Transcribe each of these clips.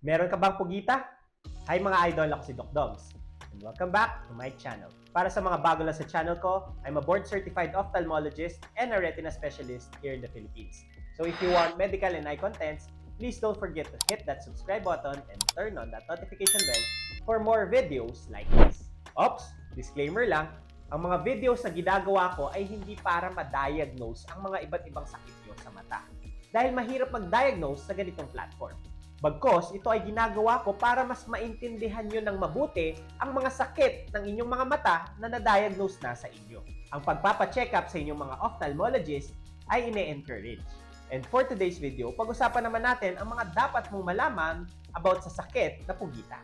Meron ka bang pugita? Hi mga idol, ako si Doc Dogs. And welcome back to my channel. Para sa mga bago lang sa channel ko, I'm a board-certified ophthalmologist and a retina specialist here in the Philippines. So if you want medical and eye contents, please don't forget to hit that subscribe button and turn on that notification bell for more videos like this. Oops! Disclaimer lang, ang mga videos na ginagawa ko ay hindi para ma-diagnose ang mga iba't ibang sakit nyo sa mata. Dahil mahirap mag-diagnose sa ganitong platform. Bagkos, ito ay ginagawa ko para mas maintindihan nyo ng mabuti ang mga sakit ng inyong mga mata na na-diagnose na sa inyo. Ang pagpapa-check up sa inyong mga ophthalmologist ay ine-encourage. And for today's video, pag-usapan naman natin ang mga dapat mong malaman about sa sakit na pugita.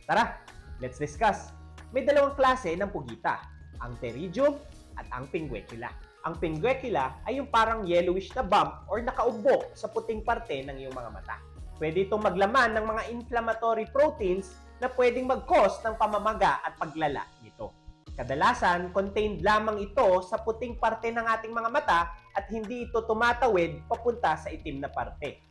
Tara, let's discuss. May dalawang klase ng pugita, ang pterygium at ang pinguecula. Ang pinguecula ay yung parang yellowish na bump or nakaubo sa puting parte ng iyong mga mata. Pwede itong maglaman ng mga inflammatory proteins na pwedeng mag-cause ng pamamaga at paglala nito. Kadalasan, contained lamang ito sa puting parte ng ating mga mata at hindi ito tumatawid papunta sa itim na parte.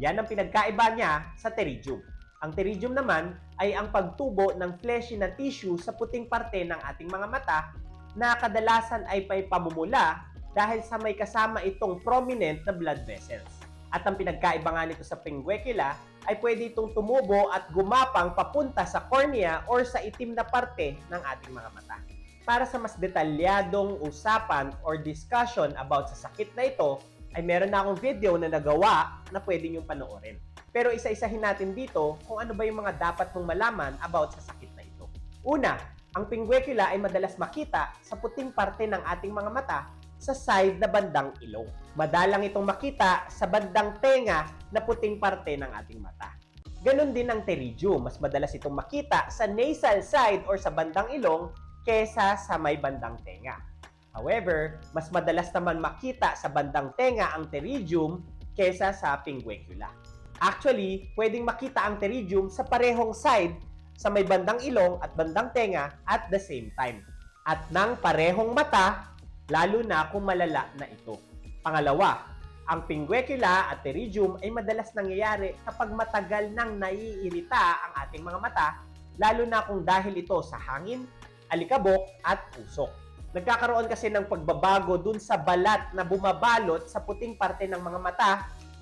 Yan ang pinagkaiba niya sa pterygium. Ang pterygium naman ay ang pagtubo ng fleshy na tissue sa puting parte ng ating mga mata na kadalasan ay pamumula dahil sa may kasama itong prominent na blood vessels. At ang pinagkaiba nga nito sa pinguecula ay pwede itong tumubo at gumapang papunta sa cornea or sa itim na parte ng ating mga mata. Para sa mas detalyadong usapan or discussion about sa sakit na ito, ay meron na akong video na nagawa na pwede niyong panoorin. Pero isa-isahin natin dito kung ano ba yung mga dapat mong malaman about sa sakit na ito. Una, ang pinguecula ay madalas makita sa puting parte ng ating mga mata sa side na bandang ilong. Madalang itong makita sa bandang tenga na puting parte ng ating mata. Ganon din ang pterygium, mas madalas itong makita sa nasal side or sa bandang ilong kesa sa may bandang tenga. However, mas madalas naman makita sa bandang tenga ang pterygium kesa sa pinguecula. Actually, pwedeng makita ang pterygium sa parehong side sa may bandang ilong at bandang tenga at the same time. At ng parehong mata, lalo na kung malala na ito. Pangalawa, ang pinguecula at pterygium ay madalas nangyayari kapag matagal nang naiirita ang ating mga mata, lalo na kung dahil ito sa hangin, alikabok at usok. Nagkakaroon kasi ng pagbabago dun sa balat na bumabalot sa puting parte ng mga mata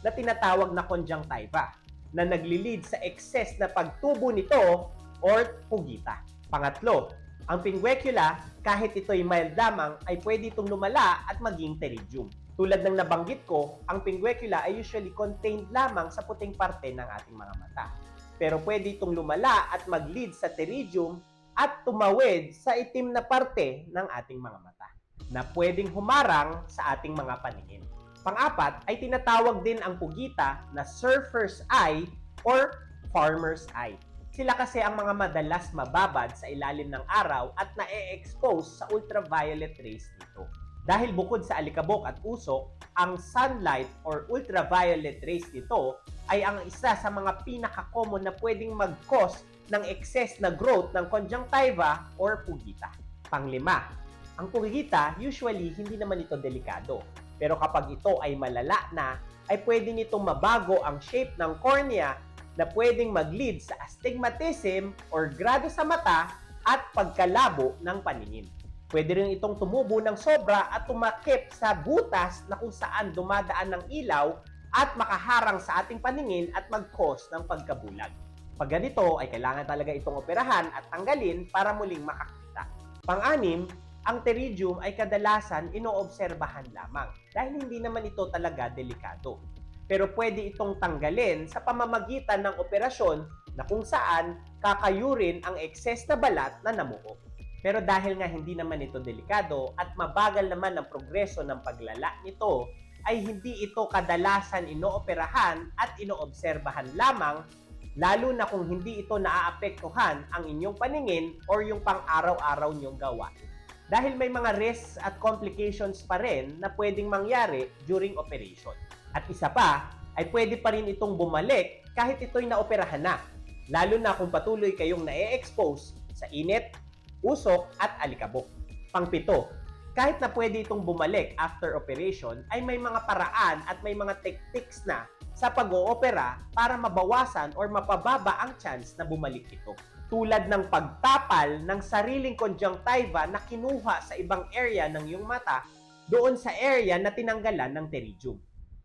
na tinatawag na conjunctiva, na naglilid sa excess na pagtubo nito or pugita. Pangatlo, ang pinguecula, kahit ito'y mild lamang, ay pwede itong lumala at maging pterygium. Tulad ng nabanggit ko, ang pinguecula ay usually contained lamang sa puting parte ng ating mga mata. Pero pwede itong lumala at mag-lead sa pterygium at tumawid sa itim na parte ng ating mga mata na pwedeng humarang sa ating mga paningin. Pang-apat ay tinatawag din ang pugita na surfer's eye or farmer's eye. Sila kasi ang mga madalas mababad sa ilalim ng araw at na-e-expose sa ultraviolet rays nito. Dahil bukod sa alikabok at usok, ang sunlight or ultraviolet rays nito ay ang isa sa mga pinaka-common na pwedeng mag-cause ng excess na growth ng conjunctiva or pugita. Panglima, ang pugita usually hindi naman ito delikado. Pero kapag ito ay malala na, ay pwede nitong mabago ang shape ng cornea na pwedeng mag-lead sa astigmatism or grado sa mata at pagkalabo ng paningin. Pwede rin itong tumubo ng sobra at tumakip sa butas na kung saan dumadaan ng ilaw at makaharang sa ating paningin at mag-cause ng pagkabulag. Pag ganito ay kailangan talaga itong operahan at tanggalin para muling makakita. Pang-anim, ang pterygium ay kadalasan inoobserbahan lamang dahil hindi naman ito talaga delikado. Pero pwede itong tanggalin sa pamamagitan ng operasyon na kung saan kakayurin ang excess na balat na namuo. Pero dahil nga hindi naman ito delikado at mabagal naman ang progreso ng paglala nito, ay hindi ito kadalasan inooperahan at inoobserbahan lamang, lalo na kung hindi ito naaapektuhan ang inyong paningin or yung pang-araw-araw nyong gawain. Dahil may mga risks at complications pa rin na pwedeng mangyari during operation. At isa pa, ay pwede pa rin itong bumalik kahit ito'y naoperahan na, lalo na kung patuloy kayong na-expose sa init, usok at alikabok. Pangpito, kahit na pwede itong bumalik after operation, ay may mga paraan at may mga techniques na sa pag-oopera para mabawasan or mapababa ang chance na bumalik ito. Tulad ng pagtapal ng sariling conjunctiva na kinuha sa ibang area ng iyong mata doon sa area na tinanggalan ng pterygium.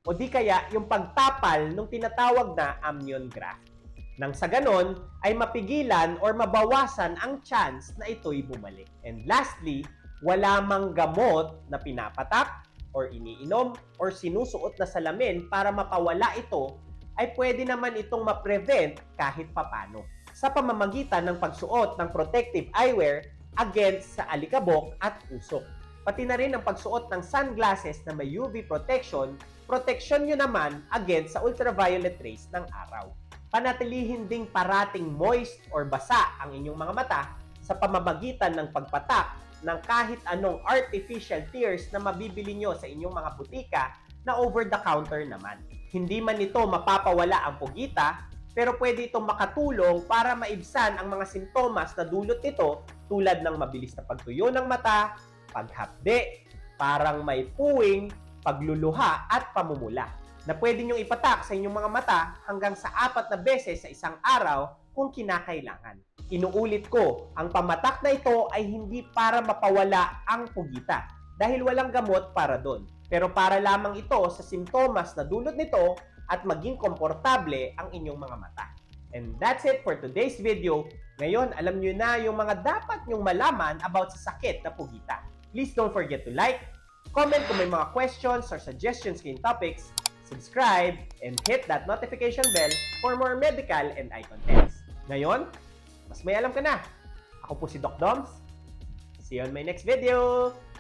O di kaya yung pagtapal ng tinatawag na amnion graft. Nang sa ganon ay mapigilan or mabawasan ang chance na ito'y bumalik. And lastly, wala mang gamot na pinapatak or iniinom or sinusuot na salamin para mapawala ito, ay pwede naman itong ma-prevent kahit papano sa pamamagitan ng pagsuot ng protective eyewear against sa alikabok at usok. Pati na rin ang pagsuot ng sunglasses na may UV protection, protection nyo naman against sa ultraviolet rays ng araw. Panatilihin ding parating moist or basa ang inyong mga mata sa pamamagitan ng pagpatak ng kahit anong artificial tears na mabibili nyo sa inyong mga butika na over-the-counter naman. Hindi man ito mapapawala ang pugita, pero pwede itong makatulong para maibsan ang mga sintomas na dulot nito tulad ng mabilis na pagtuyo ng mata, paghapde, parang may puwing, pagluluha at pamumula na pwede nyong ipatak sa inyong mga mata hanggang sa 4 na beses sa isang araw kung kinakailangan. Inuulit ko, ang pamatak na ito ay hindi para mapawala ang pugita dahil walang gamot para doon. Pero para lamang ito sa sintomas na dulot nito at maging komportable ang inyong mga mata. And that's it for today's video. Ngayon, alam nyo na yung mga dapat nyong malaman about sa sakit na pugita. Please don't forget to like, comment kung may mga questions or suggestions kayong topics, subscribe, and hit that notification bell for more medical and eye contents. Ngayon, mas may alam ka na. Ako po si Doc Doms. See you on my next video!